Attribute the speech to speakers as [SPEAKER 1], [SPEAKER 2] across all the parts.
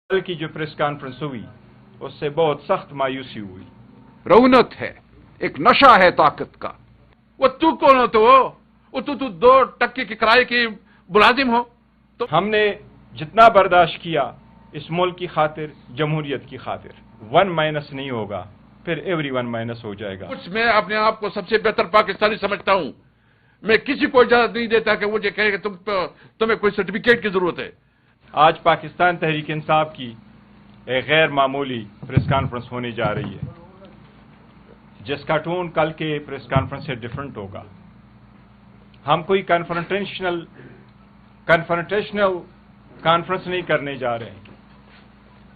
[SPEAKER 1] कल की जो प्रेस कॉन्फ्रेंस हुई उससे बहुत सख्त मायूसी हुई।
[SPEAKER 2] रौनक है, एक नशा है ताकत का। वो तू कौन हो? तो तू 2% के किराए की मुलाजिम हो? तो
[SPEAKER 1] हमने जितना बर्दाश्त किया इस मुल्क की खातिर, जमहूरियत की खातिर, 1- नहीं होगा, फिर everyone माइनस हो जाएगा।
[SPEAKER 2] कुछ मैं अपने आप को सबसे बेहतर पाकिस्तानी समझता हूं। मैं किसी को इजाजत नहीं देता कि मुझे कहे कि तुम्हें कोई सर्टिफिकेट की जरूरत है।
[SPEAKER 1] आज पाकिस्तान तहरीक इंसाफ की एक गैर मामूली प्रेस कॉन्फ्रेंस होने जा रही है, जिसका टोन कल के प्रेस कॉन्फ्रेंस से डिफरेंट होगा। हम कोई कन्फ्रंटेशनल कॉन्फ्रेंस नहीं करने जा रहे हैं।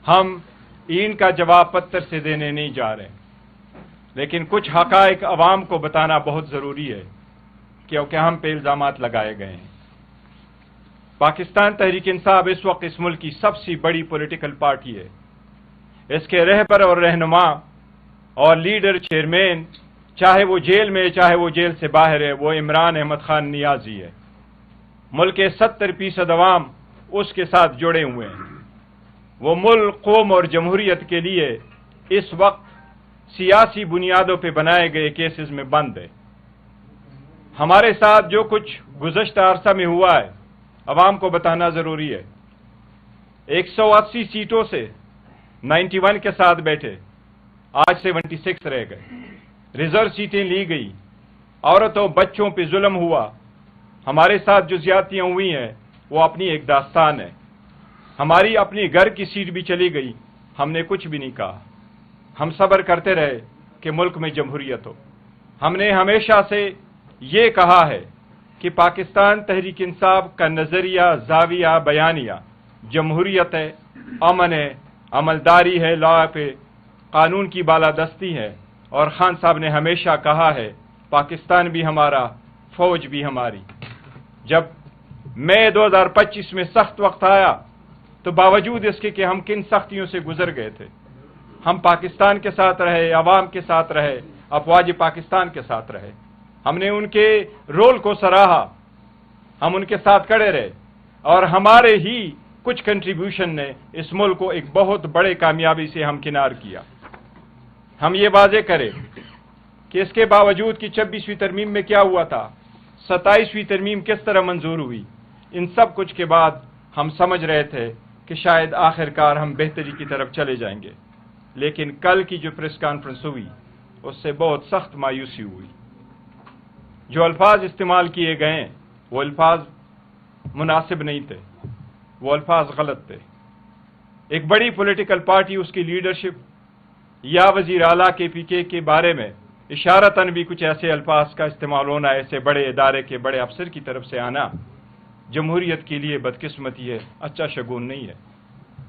[SPEAKER 1] हम ईन का जवाब पत्थर से देने नहीं जा रहे हैं, लेकिन कुछ हकायक अवाम को बताना बहुत जरूरी है, क्योंकि हम पे इल्जामात लगाए गए हैं। पाकिस्तान तहरीक इंसाफ इस वक्त इस मुल्क की सबसे बड़ी पॉलिटिकल पार्टी है। इसके रहबर और रहनुमा और लीडर, चेयरमैन, चाहे वो जेल में चाहे वो जेल से बाहर है, वो इमरान अहमद खान नियाजी है। मुल्क के 70% अवाम उसके साथ जुड़े हुए हैं। वो मुल्क, कौम और जमहूरियत के लिए इस वक्त सियासी बुनियादों पर बनाए गए केसेस में बंद है। हमारे साथ जो कुछ गुज़श्ता अरसा में हुआ है अवाम को बताना जरूरी है। 180 सीटों से 91 के साथ बैठे, आज 76 रह गए। रिजर्व सीटें ली गई, औरतों बच्चों पे जुल्म हुआ। हमारे साथ जो ज्यादतियां हुई हैं वो अपनी एक दास्तान है। हमारी अपनी घर की सीट भी चली गई, हमने कुछ भी नहीं कहा। हम सब्र करते रहे कि मुल्क में जमहूरियत हो। हमने हमेशा से ये कहा है कि पाकिस्तान तहरीक इंसाफ का नजरिया, जाविया, बयानिया जमहूरियत है, अमन है, अमलदारी है, लॉ पे कानून की बालादस्ती है। और खान साहब ने हमेशा कहा है पाकिस्तान भी हमारा, फौज भी हमारी। जब मई 2025 में सख्त वक्त आया तो बावजूद इसके कि हम किन सख्तियों से गुजर गए थे, हम पाकिस्तान के साथ रहे, अवाम के साथ रहे, अफवाज पाकिस्तान के साथ रहे। हमने उनके रोल को सराहा, हम उनके साथ खड़े रहे, और हमारे ही कुछ कंट्रीब्यूशन ने इस मुल्क को एक बहुत बड़े कामयाबी से हमकिनार किया। हम ये वाजे करें कि इसके बावजूद कि 26वीं तरमीम में क्या हुआ था, 27वीं तरमीम किस तरह मंजूर हुई, इन सब कुछ के बाद हम समझ रहे थे कि शायद आखिरकार हम बेहतरी की तरफ चले जाएंगे। लेकिन कल की जो प्रेस कॉन्फ्रेंस हुई उससे बहुत सख्त मायूसी हुई। जो अल्फाज इस्तेमाल किए गए वो अल्फाज मुनासिब नहीं थे, वो अल्फाज गलत थे। एक बड़ी पॉलिटिकल पार्टी, उसकी लीडरशिप या वजीर आला KPK के बारे में इशारतन भी कुछ ऐसे अल्फाज का इस्तेमाल होना, ऐसे बड़े इदारे के बड़े अफसर की तरफ से आना, जमहूरियत के लिए बदकिस्मती है, अच्छा शगुन नहीं है।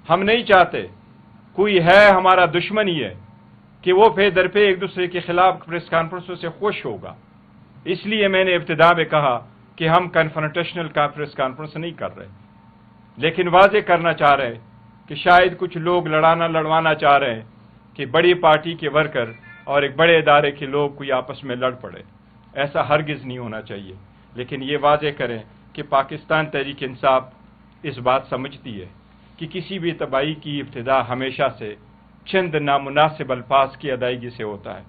[SPEAKER 1] हम नहीं चाहते कोई है हमारा दुश्मन ही है कि वो पे दर पे एक दूसरे के खिलाफ प्रेस कॉन्फ्रेंसों से खुश होगा। इसलिए मैंने इब्तिदा में कहा कि हम कन्फ्रंटेशनल प्रेस कॉन्फ्रेंस नहीं कर रहे, लेकिन वाजे करना चाह रहे कि शायद कुछ लोग लड़वाना चाह रहे हैं कि बड़ी पार्टी के वर्कर और एक बड़े इदारे के लोग कोई आपस में लड़ पड़े। ऐसा हरगिज नहीं होना चाहिए। लेकिन ये वाजे करें कि पाकिस्तान तहरीक इंसाफ इस बात समझती है कि किसी भी तबाही की इब्तिदा हमेशा से चंद नामुनासिब अल्फाज की अदायगी से होता है।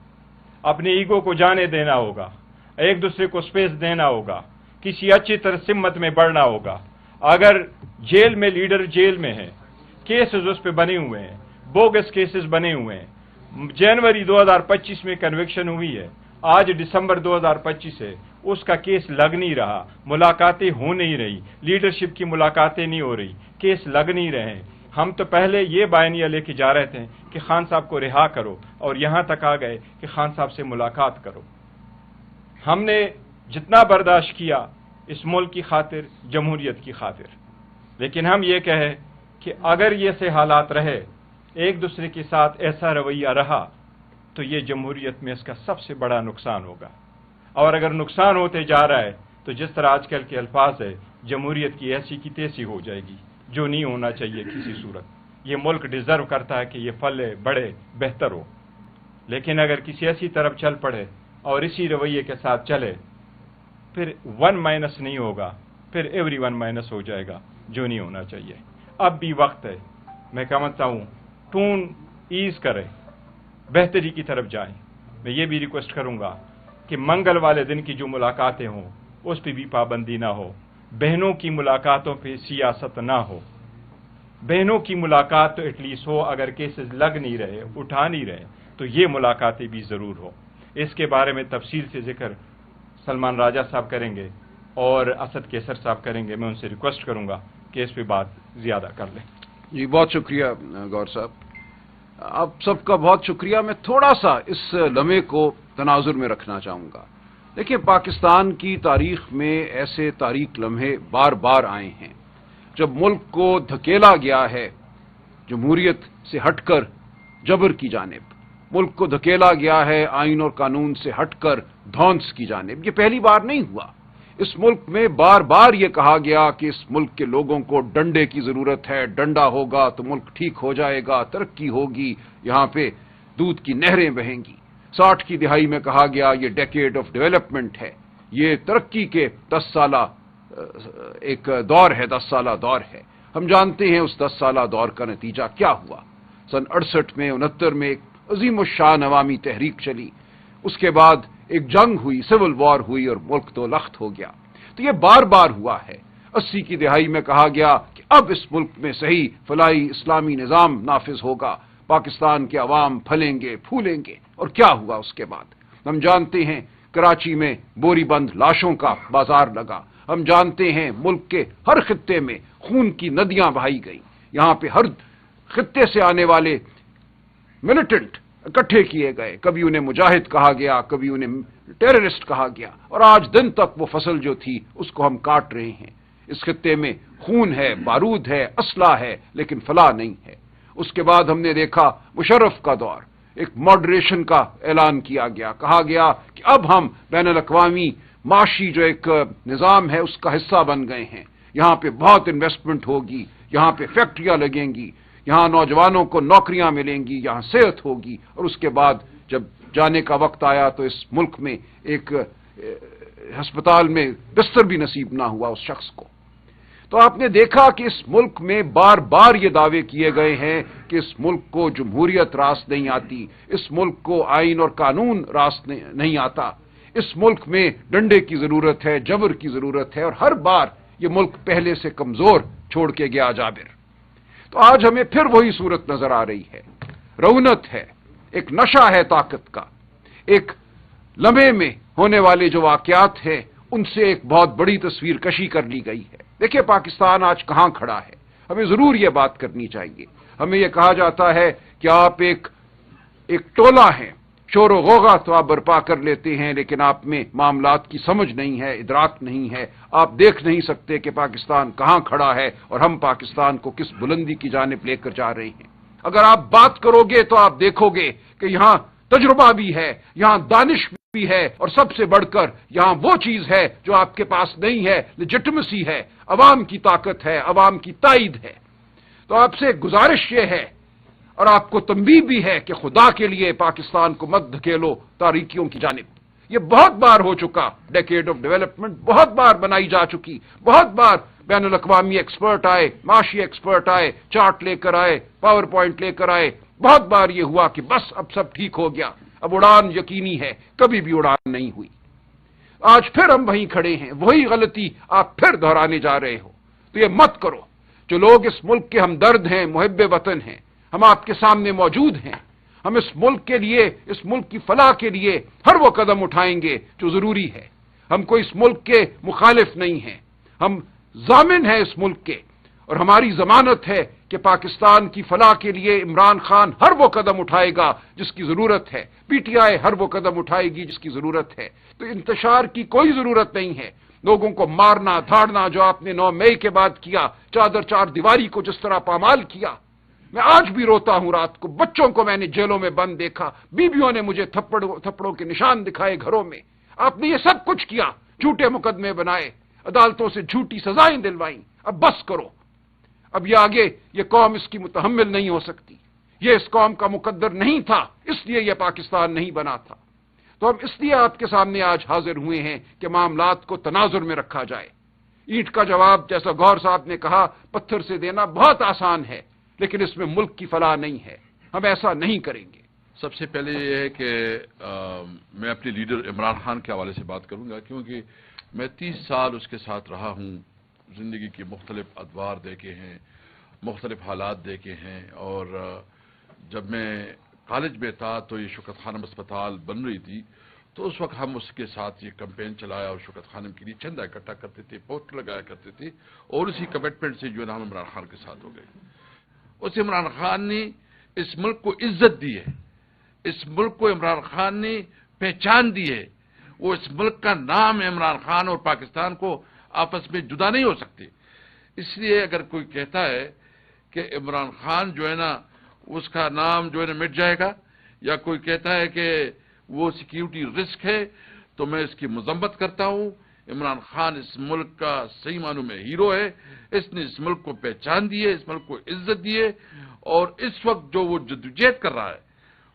[SPEAKER 1] अपने ईगो को जाने देना होगा, एक दूसरे को स्पेस देना होगा, किसी अच्छी तरह सिम्मत में बढ़ना होगा। अगर जेल में लीडर जेल में है, केसेस उस पर बने हुए हैं, बोगस केसेस बने हुए हैं, जनवरी 2025 में कन्विक्शन हुई है, आज दिसंबर 2025 है, उसका केस लग नहीं रहा, मुलाकातें हो नहीं रही, लीडरशिप की मुलाकातें नहीं हो रही, केस लग नहीं रहे हैं। हम तो पहले ये बयानिया लेके जा रहे थे कि खान साहब को रिहा करो, और यहां तक आ गए कि खान साहब से मुलाकात करो। हमने जितना बर्दाश्त किया इस मुल्क की खातिर, जमहूरियत की खातिर, लेकिन हम ये कहें कि अगर ये से हालात रहे, एक दूसरे के साथ ऐसा रवैया रहा, तो ये जमहूरियत में इसका सबसे बड़ा नुकसान होगा। और अगर नुकसान होते जा रहा है तो जिस तरह आजकल के अल्फाज है, जमहूरियत की ऐसी की तैसी हो जाएगी, जो नहीं होना चाहिए किसी सूरत। ये मुल्क डिजर्व करता है कि ये फले बड़े बेहतर हो। लेकिन अगर किसी ऐसी तरफ चल पड़े और इसी रवैये के साथ चले, फिर 1- नहीं होगा, फिर everyone माइनस हो जाएगा, जो नहीं होना चाहिए। अब भी वक्त है मैं समझता हूँ टून ईज करें, बेहतरी की तरफ जाएं। मैं ये भी रिक्वेस्ट करूंगा कि मंगल वाले दिन की जो मुलाकातें हों उस पर भी पाबंदी ना हो, बहनों की मुलाकातों पे सियासत ना हो। बहनों की मुलाकात तो एटलीस्ट हो, अगर केसेस लग नहीं रहे, उठा नहीं रहे, तो ये मुलाकातें भी ज़रूर हो। इसके बारे में तफसील से जिक्र सलमान राजा साहब करेंगे और असद केसर साहब करेंगे। मैं उनसे रिक्वेस्ट करूंगा कि इस पे बात ज़्यादा कर लें।
[SPEAKER 2] जी बहुत शुक्रिया गौर साहब, आप सबका बहुत शुक्रिया। मैं थोड़ा सा इस लम्हे को तनाजुर में रखना चाहूँगा। देखिए, पाकिस्तान की तारीख में ऐसे तारीख लम्हे बार बार आए हैं जब मुल्क को धकेला गया है जमहूरियत से हटकर जबर की जानिब, मुल्क को धकेला गया है आइन और कानून से हटकर धौंस की जानिब। ये पहली बार नहीं हुआ। इस मुल्क में बार बार ये कहा गया कि इस मुल्क के लोगों को डंडे की जरूरत है, डंडा होगा तो मुल्क ठीक हो जाएगा, तरक्की होगी, यहाँ पे दूध की नहरें बहेंगी। 60 की दिहाई में कहा गया ये डेकेड ऑफ डेवलपमेंट है, ये तरक्की के 10 साला एक दौर है, 10 साला दौर है। हम जानते हैं उस 10 साला दौर का नतीजा क्या हुआ। सन 68 में 69 में एक अजीम शान अवामी तहरीक चली, उसके बाद एक जंग हुई, सिविल वॉर हुई और मुल्क तो लख्त हो गया। तो ये बार बार हुआ है। 80 की दिहाई में कहा गया कि अब इस मुल्क में सही फलाई इस्लामी निजाम नाफिज होगा, पाकिस्तान के अवाम फलेंगे फूलेंगे, और क्या हुआ उसके बाद हम जानते हैं। कराची में बोरीबंद लाशों का बाजार लगा। हम जानते हैं मुल्क के हर खित्ते में खून की नदियां बहाई गई। यहां पे हर खित्ते से आने वाले मिलिटेंट इकट्ठे किए गए, कभी उन्हें मुजाहिद कहा गया, कभी उन्हें टेररिस्ट कहा गया, और आज दिन तक वो फसल जो थी उसको हम काट रहे हैं। इस खित्ते में खून है, बारूद है, असला है, लेकिन फलाह नहीं है। उसके बाद हमने देखा मुशर्रफ का दौर, एक मॉडरेशन का ऐलान किया गया, कहा गया कि अब हम बैनुल अक़वामी माशी जो एक निज़ाम है उसका हिस्सा बन गए हैं, यहाँ पे बहुत इन्वेस्टमेंट होगी, यहाँ पे फैक्ट्रियां लगेंगी, यहाँ नौजवानों को नौकरियां मिलेंगी, यहाँ सेहत होगी। और उसके बाद जब जाने का वक्त आया तो इस मुल्क में एक अस्पताल में बिस्तर भी नसीब ना हुआ उस शख्स को। तो आपने देखा कि इस मुल्क में बार बार ये दावे किए गए हैं कि इस मुल्क को जमहूरियत रास नहीं आती, इस मुल्क को आइन और कानून रास नहीं आता, इस मुल्क में डंडे की जरूरत है, जबर की जरूरत है, और हर बार ये मुल्क पहले से कमजोर छोड़ के गया जाबिर। तो आज हमें फिर वही सूरत नजर आ रही है। रौनक है, एक नशा है ताकत का, एक लम्हे में होने वाले जो वाकयात हैं उनसे एक बहुत बड़ी तस्वीर कशी कर ली गई है। देखिए पाकिस्तान आज कहां खड़ा है, हमें जरूर यह बात करनी चाहिए। हमें यह कहा जाता है कि आप एक टोला हैं, शोर गोगा तो आप बर्पा कर लेते हैं, लेकिन आप में मामलात की समझ नहीं है, इदराक नहीं है, आप देख नहीं सकते कि पाकिस्तान कहां खड़ा है और हम पाकिस्तान को किस बुलंदी की जानिब लेकर जा रहे हैं। अगर आप बात करोगे तो आप देखोगे कि यहां तजुर्बा भी है, यहां दानिश भी है, और सबसे बढ़कर यहां वो चीज है जो आपके पास नहीं है, लेजिटिमेसी है, अवाम की ताकत है, अवाम की ताईद है। तो आपसे गुजारिश ये है और आपको तंबीह भी है कि खुदा के लिए पाकिस्तान को मत धकेलो तारीकियों की जानिब। ये बहुत बार हो चुका, डेकेड ऑफ डेवलपमेंट बहुत बार बनाई जा चुकी, बहुत बार बैनुल अक़वामी एक्सपर्ट आए, माशी एक्सपर्ट आए, चार्ट लेकर आए, पावर पॉइंट लेकर आए, बहुत बार ये हुआ कि बस अब सब ठीक हो गया, अब उड़ान यकीनी है, कभी भी उड़ान नहीं हुई। आज फिर हम वहीं खड़े हैं, वही गलती आप फिर दोहराने जा रहे हो। तो ये मत करो। जो लोग इस मुल्क के हमदर्द हैं, मुहिब्बे वतन हैं, हम आपके सामने मौजूद हैं। हम इस मुल्क के लिए, इस मुल्क की फलाह के लिए हर वो कदम उठाएंगे जो जरूरी है। हम कोई इस मुल्क के मुखालिफ नहीं हैं, हम जामिन हैं इस मुल्क के, और हमारी जमानत है कि पाकिस्तान की फलाह के लिए इमरान खान हर वो कदम उठाएगा जिसकी जरूरत है, पीटीआई हर वो कदम उठाएगी जिसकी जरूरत है। तो इंतशार की कोई जरूरत नहीं है। लोगों को मारना धाड़ना जो आपने 9 मई के बाद किया, चादर चार दीवारी को जिस तरह पामाल किया, मैं आज भी रोता हूं। रात को बच्चों को मैंने जेलों में बंद देखा, बीबियों ने मुझे थप्पड़ों के निशान दिखाए घरों में। आपने ये सब कुछ किया, झूठे मुकदमे बनाए, अदालतों से झूठी सजाएं दिलवाई। अब बस करो, अब ये आगे ये कौम इसकी मुतहम्मिल नहीं हो सकती। ये इस कौम का मुकद्दर नहीं था, इसलिए यह पाकिस्तान नहीं बना था। तो हम इसलिए आपके सामने आज हाजिर हुए हैं कि मामलात को तनाजुर में रखा जाए। ईंट का जवाब, जैसा गौर साहब ने कहा, पत्थर से देना बहुत आसान है, لیکن اس میں ملک کی فلاح نہیں ہے. ہم ایسا نہیں کریں گے.
[SPEAKER 3] سب سے پہلے یہ ہے کہ میں اپنے لیڈر عمران خان کے حوالے سے بات کروں گا، کیونکہ میں 30 سال اس کے ساتھ رہا ہوں، زندگی کے مختلف ادوار دیکھے ہیں، مختلف حالات دیکھے ہیں. اور جب میں کالج میں تھا تو یہ شوکت خانم اسپتال بن رہی تھی، تو اس وقت ہم اس کے ساتھ یہ کمپین چلایا اور شوکت خانم کے لیے چندہ اکٹھا کرتے تھے، پوسٹر لگایا کرتے تھے، اور اسی کمٹمنٹ سے جو ہے نا ہم عمران خان کے ساتھ ہو گئے. اس عمران خان نے اس ملک کو عزت دی ہے، اس ملک کو عمران خان نے پہچان دی ہے. وہ اس ملک کا نام ہے عمران خان، اور پاکستان کو آپس میں جدا نہیں ہو سکتے. اس لیے اگر کوئی کہتا ہے کہ عمران خان جو ہے نا اس کا نام جو ہے نا مٹ جائے گا، یا کوئی کہتا ہے کہ وہ سیکیورٹی رسک ہے، تو میں اس کی مذمت کرتا ہوں. عمران خان اس ملک کا صحیح معنوں میں ہیرو ہے. اس نے اس ملک کو پہچان دی ہے، اس ملک کو عزت دی ہے، اور اس وقت جو وہ جدوجہد کر رہا ہے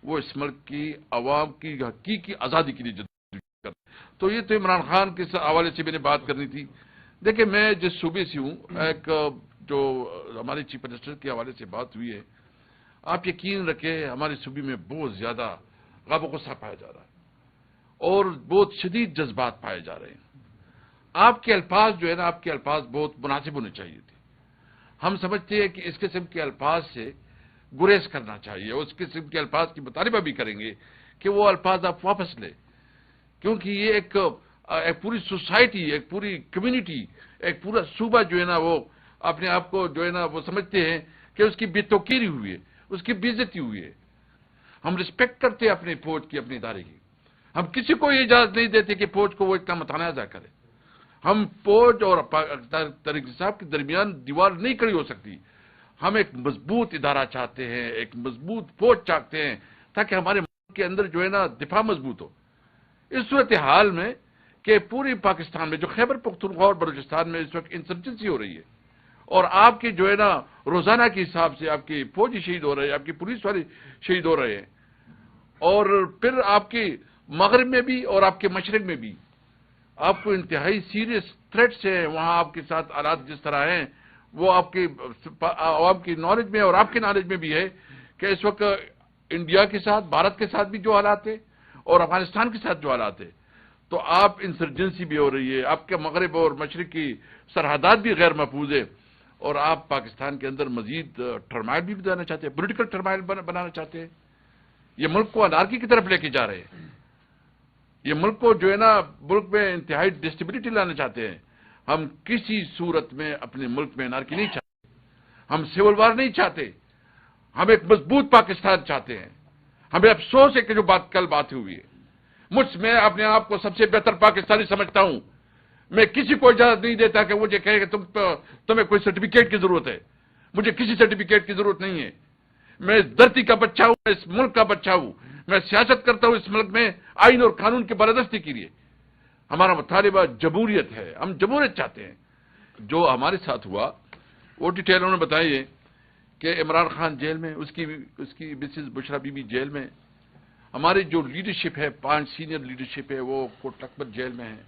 [SPEAKER 3] وہ اس ملک کی عوام کی حقیقی آزادی کے لیے جدوجہد کر رہا ہے. تو یہ تو عمران خان کے حوالے سے میں نے بات کرنی تھی. دیکھیں، میں جس صوبے سے ہوں، ایک جو ہمارے چیف منسٹر کے حوالے سے بات ہوئی ہے، آپ یقین رکھیں ہمارے صوبے میں بہت زیادہ غم و غصہ پایا جا رہا ہے اور بہت شدید جذبات پائے جا رہے ہیں. آپ کے الفاظ جو ہے نا، آپ کے الفاظ بہت مناسب ہونے چاہیے تھے. ہم سمجھتے ہیں کہ اس قسم کے الفاظ سے گریز کرنا چاہیے، اس قسم کے الفاظ کی مطالبہ بھی کریں گے کہ وہ الفاظ آپ واپس لیں، کیونکہ یہ ایک پوری سوسائٹی، ایک پوری کمیونٹی، ایک پورا صوبہ جو ہے نا وہ اپنے آپ کو جو ہے نا وہ سمجھتے ہیں کہ اس کی بے توقیری ہوئی ہے، اس کی بے عزتی ہوئی ہے. ہم رسپیکٹ کرتے ہیں اپنے فوج کی، اپنے ادارے کی. ہم کسی کو یہ اجازت نہیں دیتے کہ فوج کو وہ اتنا متنازع کرے. ہم فوج اور تحریک انصاف کے درمیان دیوار نہیں کھڑی ہو سکتی. ہم ایک مضبوط ادارہ چاہتے ہیں، ایک مضبوط فوج چاہتے ہیں، تاکہ ہمارے ملک کے اندر جو ہے نا دفاع مضبوط ہو. اس صورتحال میں کہ پوری پاکستان میں جو خیبر پختونخوا اور بلوچستان میں اس وقت انسرجنسی ہو رہی ہے، اور آپ کے جو ہے نا روزانہ کے حساب سے آپ کے فوجی شہید ہو رہے ہیں، آپ کی پولیس والے شہید ہو رہے ہیں، اور پھر آپ کے مغرب میں بھی اور آپ کے مشرق میں بھی آپ کو انتہائی سیریس تھریٹس ہیں. وہاں آپ کے ساتھ حالات جس طرح ہیں وہ آپ کے عوام کی نالج میں اور آپ کے نالج میں بھی ہے کہ اس وقت انڈیا کے ساتھ، بھارت کے ساتھ بھی جو حالات ہیں اور افغانستان کے ساتھ جو حالات ہیں، تو آپ انسرجنسی بھی ہو رہی ہے، آپ کے مغرب اور مشرق کی سرحدات بھی غیر محفوظ ہے، اور آپ پاکستان کے اندر مزید ٹرمائل بھی بنانا چاہتے ہیں، پولیٹیکل ٹرمائل بنانا چاہتے ہیں. یہ ملک کو انارکی کی طرف لے کے جا رہے ہیں. یہ ملک کو جو ہے نا ملک میں انتہائی ڈسٹیبلٹی لانا چاہتے ہیں. ہم کسی صورت میں اپنے ملک میں انارکی نہیں چاہتے. ہم سول وار نہیں چاہتے. ہم ایک مضبوط پاکستان چاہتے ہیں. ہمیں افسوس ہے کہ جو کل بات ہوئی ہے، میں اپنے آپ کو سب سے بہتر پاکستانی سمجھتا ہوں. میں کسی کو اجازت نہیں دیتا کہ مجھے کہے کہ تمہیں کوئی سرٹیفکیٹ کی ضرورت ہے. مجھے کسی سرٹیفکیٹ کی ضرورت نہیں ہے. میں اس دھرتی کا بچہ ہوں، میں اس ملک کا بچہ ہوں. میں سیاست کرتا ہوں اس ملک میں آئین اور قانون کی بالادستی کے لیے. ہمارا مطالبہ جمہوریت ہے. ہم جمہوریت چاہتے ہیں. جو ہمارے ساتھ ہوا وہ ڈیٹیل انہوں نے بتائی ہے کہ عمران خان جیل میں، اس کی Mrs Bushra be be jail میں. ہماری جو لیڈرشپ ہے، 5 سینئر لیڈرشپ ہے، وہ کوٹ لکھپت جیل میں ہے.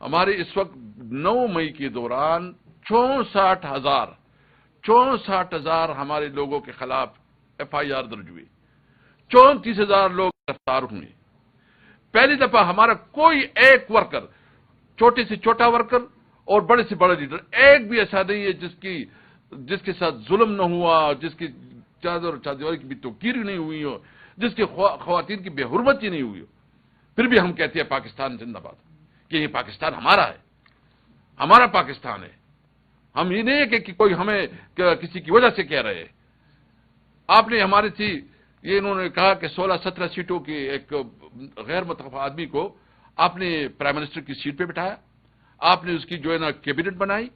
[SPEAKER 3] ہمارے اس وقت 9 مئی کے دوران 64,000 ہمارے لوگوں کے خلاف FIR درج ہوئی. 34,000 لوگ گرفتار ہوئے. پہلی دفعہ ہمارا کوئی ایک ورکر، چھوٹے سے چھوٹا ورکر اور بڑے سے بڑا لیڈر، ایک بھی ایسا نہیں ہے جس کے ساتھ ظلم نہ ہوا، جس کی چادر اور چادر کی بھی توقیر نہیں ہوئی ہو، جس کے خواتین کی بے حرمتی نہیں ہوئی ہو. پھر بھی ہم کہتے ہیں پاکستان زندہ باد، کہ یہ پاکستان ہمارا ہے، ہمارا پاکستان ہے. ہم یہ نہیں ہے کہ کوئی ہمیں کسی کی وجہ سے کہہ رہے ہیں. آپ نے ہمارے تھی یہ انہوں نے کہا کہ 16-17 سیٹوں کے ایک غیر متفق آدمی کو آپ نے پرائم منسٹر کی سیٹ پہ بٹھایا. آپ نے اس کی جو ہے نا کیبنٹ بنائی.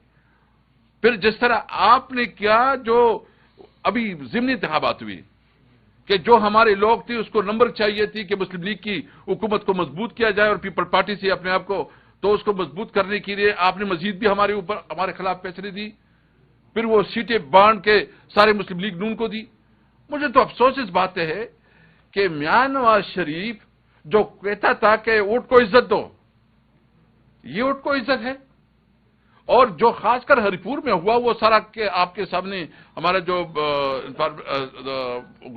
[SPEAKER 3] پھر جس طرح آپ نے کیا، جو ابھی ضمنی انتخابات ہوئی کہ جو ہمارے لوگ تھے اس کو نمبر چاہیے تھی کہ مسلم لیگ کی حکومت کو مضبوط کیا جائے اور پیپل پارٹی سے اپنے آپ کو، تو اس کو مضبوط کرنے کے لیے آپ نے مزید بھی ہمارے خلاف فیصلے دی. پھر وہ سیٹیں بانٹ کے سارے مسلم لیگ نون کو دی. مجھے تو افسوس اس بات ہے کہ میاں نواز شریف جو کہتا تھا کہ ووٹ کو عزت دو، یہ ووٹ کو عزت ہے. اور جو خاص کر ہری پور میں ہوا وہ سارا کہ آپ کے سامنے ہمارا جو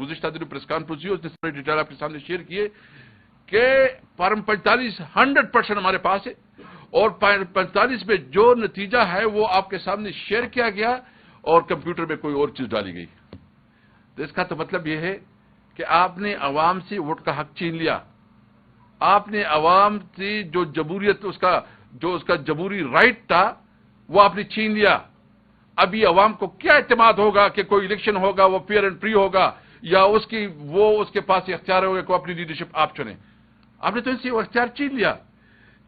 [SPEAKER 3] گزشتہ دنوں پریس کانفرنس ہوئی اس نے سارے ڈیٹیل آپ کے سامنے شیئر کیے کہ فارم 45 100% ہمارے پاس ہے، اور 45 میں جو نتیجہ ہے وہ آپ کے سامنے شیئر کیا گیا اور کمپیوٹر میں کوئی اور چیز ڈالی گئی. تو اس کا تو مطلب یہ ہے کہ آپ نے عوام سے ووٹ کا حق چھین لیا. آپ نے عوام سے جو جمہوریت اس کا جمہوری رائٹ تھا وہ آپ نے چھین لیا. ابھی عوام کو کیا اعتماد ہوگا کہ کوئی الیکشن ہوگا وہ فیئر اینڈ فری ہوگا یا اس کے پاس اختیار ہوگا کہ اپنی لیڈرشپ آپ چنیں؟ آپ نے تو ان سے وہ اختیار چھین لیا.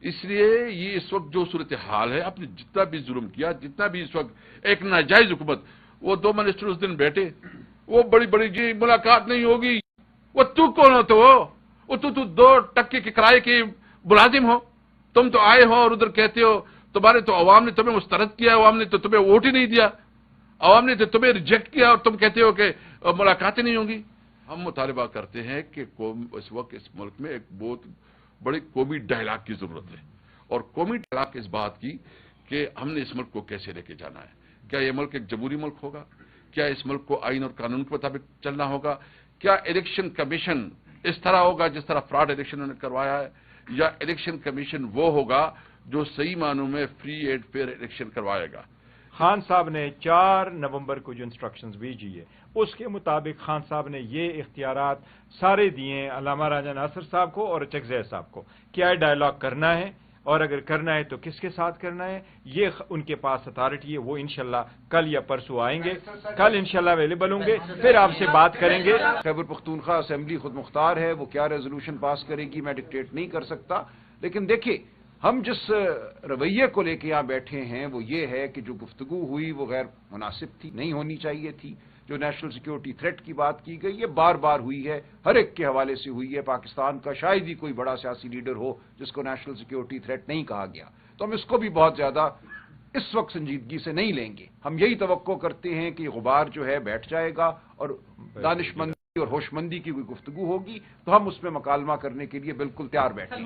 [SPEAKER 3] اس لیے یہ اس وقت جو صورتحال ہے، آپ نے جتنا بھی ظلم کیا، جتنا بھی اس وقت ایک ناجائز حکومت، وہ 2 منسٹر اس دن بیٹھے، وہ بڑی جی ملاقات نہیں ہوگی. وہ تو کون ہو؟ تو وہ تو 2 ٹکے کے کرائے کے ملازم ہو. تم تو آئے ہو اور ادھر کہتے ہو تمہارے تو عوام نے تمہیں مسترد کیا، عوام نے تو تمہیں ووٹ ہی نہیں دیا، عوام نے تو تمہیں ریجیکٹ کیا، اور تم کہتے ہو کہ ملاقاتیں نہیں ہوں گی. ہم مطالبہ کرتے ہیں کہ اس وقت اس ملک میں ایک بہت بڑی قومی ڈائلاگ کی ضرورت ہے، اور قومی ڈائلاگ اس بات کی کہ ہم نے اس ملک کو کیسے لے کے جانا ہے. کیا یہ ملک ایک جمہوری ملک ہوگا؟ کیا اس ملک کو آئین اور قانون کے مطابق چلنا ہوگا؟ کیا الیکشن کمیشن اس طرح ہوگا جس طرح فراڈ الیکشن نے کروایا ہے، یا الیکشن کمیشن وہ ہوگا جو صحیح معنوں میں فری اینڈ فیئر الیکشن کروائے گا؟
[SPEAKER 1] خان صاحب نے 4 نومبر کو جو انسٹرکشنز بھیجی ہے اس کے مطابق خان صاحب نے یہ اختیارات سارے دیے ہیں علامہ راجہ ناصر صاحب کو اور چکزئی صاحب کو. کیا ڈائلاگ کرنا ہے اور اگر کرنا ہے تو کس کے ساتھ کرنا ہے، یہ ان کے پاس اتھارٹی ہے. وہ انشاءاللہ کل یا پرسوں آئیں گے، کل انشاءاللہ اویلیبل ہوں گے، پھر آپ سے بات کریں گے.
[SPEAKER 2] خیبر پختونخوا اسمبلی خود مختار ہے، وہ کیا ریزولوشن پاس کرے گی میں ڈکٹیٹ نہیں کر سکتا. لیکن دیکھیں ہم جس رویے کو لے کے یہاں بیٹھے ہیں وہ یہ ہے کہ جو گفتگو ہوئی وہ غیر مناسب تھی، نہیں ہونی چاہیے تھی. جو نیشنل سیکیورٹی تھریٹ کی بات کی گئی یہ بار بار ہوئی ہے، ہر ایک کے حوالے سے ہوئی ہے. پاکستان کا شاید ہی کوئی بڑا سیاسی لیڈر ہو جس کو نیشنل سیکیورٹی تھریٹ نہیں کہا گیا. تو ہم اس کو بھی بہت زیادہ اس وقت سنجیدگی سے نہیں لیں گے. ہم یہی توقع کرتے ہیں کہ غبار جو ہے بیٹھ جائے گا اور دانشمندی اور ہوشمندی کی کوئی گفتگو ہوگی تو ہم اس میں مکالمہ کرنے کے لیے بالکل تیار بیٹھیں گے.